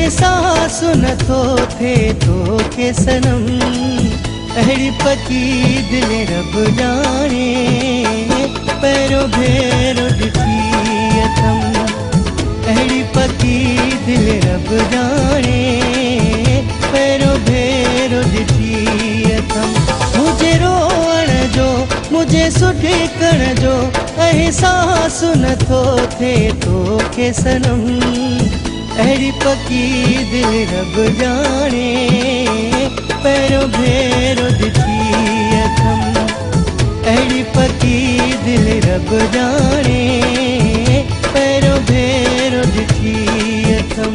एहसास नथो थे तो के सनम अहिड़ी पकी दिल रब जाने पैरों भेरो ॾिठी अथम अहिड़ी पकी दिल रब जाने पैरों भेरो ॾिठी अथम मुझे रोअण जो मुझे सुॾिकण जो एहसास नथो थे तो के सनम अहिड़ी पकी दिल रब जाने पैरों भेरो ॾिठी अथम अहिड़ी पकी दिल रब जाने पैरों भेरो ॾिठी अथम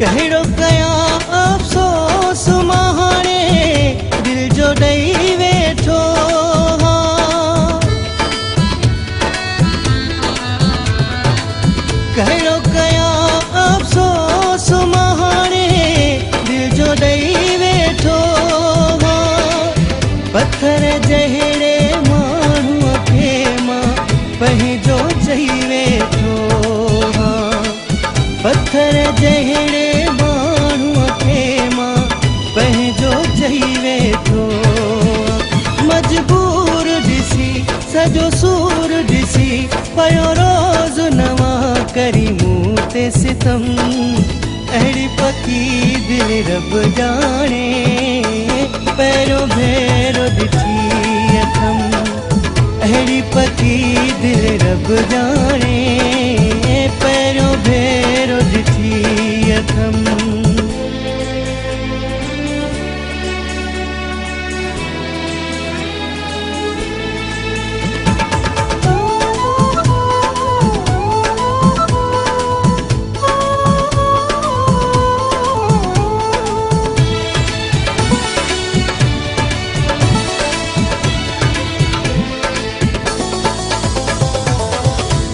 कहिड़ो कयां अफ़सोस मां हाणे दिल जो ॾेई वेठो कहिड़ो कयां अफ़सोस मां हाणे दिल जो ॾेई वेठो पत्थर जहिड़े माण्हूअ खे मां पंहिंजो चई वेठो पत्थर जहिड़े पंहिंजो चई वेठो मजबूर ॾिसी सॼो सूर ॾिसी पियो रोज़ नवां करी मूं ते सितम अहिड़ी पकी दिल रब जाने पैरों भेरो ॾिठी अथम अहिड़ी पकी दिल रब जाने पैरों भेरो ॾिठी अथम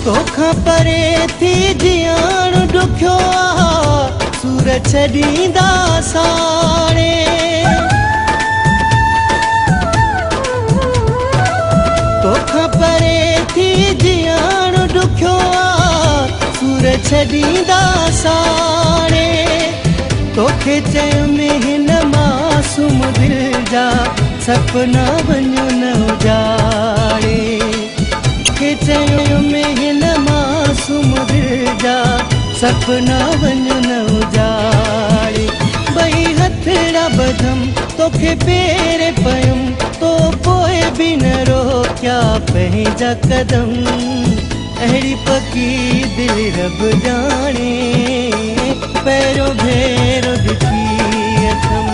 तोखां परे थी जियण ॾुखियो आहे सूर छॾींदा साणे तोखां परे थी जियण ॾुखियो आहे सूर छॾींदा साणे तोखे चयुमि हिन मासूम दिल जा सपना वञो न उजाड़े तोखे चयुमि हिन मासूम दिल जा सपना वञो न उजाड़े ॿई हथड़ा ॿधम तोखे पेरे पयुम तो पोइ बि न रोकिया पंहिंजा कदम अहिड़ी पकी दिल रब जाने पैरों भेरो ॾिठी अथम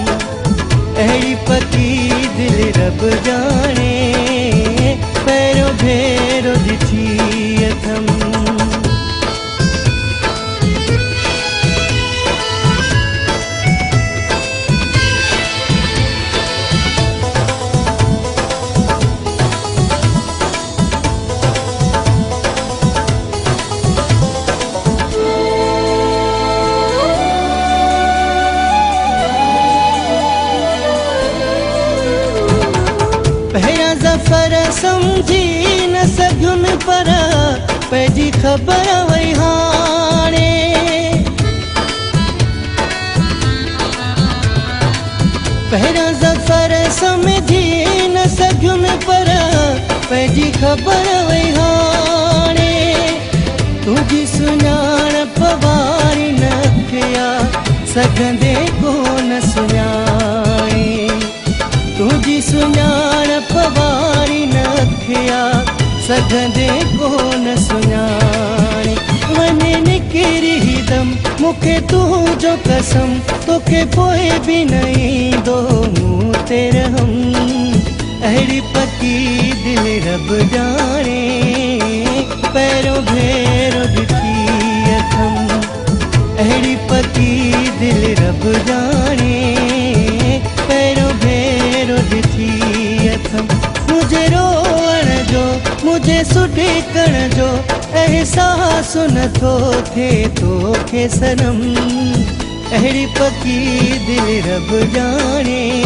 अहिड़ी पकी दिल रब जाने पैरों भेरो ॾिठी अथम पहिरियां ज़फ़र सम्झी न सघियुमि पर पंहिंजी ख़बर वई हाणे पहिरियां ज़फ़र सम्झी न सघियुमि पर पंहिंजी ख़बर वई हाणे तुंहिंजी सुञाणप वारी न थिया सघंदे कोन सुञाणे तुंहिंजी सुञाणप वारी न थिया सघंदे कोन सुञाणे वञे निकिरी दम मूंखे तुंहिंजो कसम तोखे पोइ बि न ईंदो मूं ते रहम अहिड़ी पकी दिल रब जाने पैरों भेरो ॾिठी अथम अहिड़ी पकी दिल रब जाने पैरों भेरो ॾिठी सुठे कण जो एहसास नथो थे तोखे सनम अहिड़ी पकी दिल रब जाने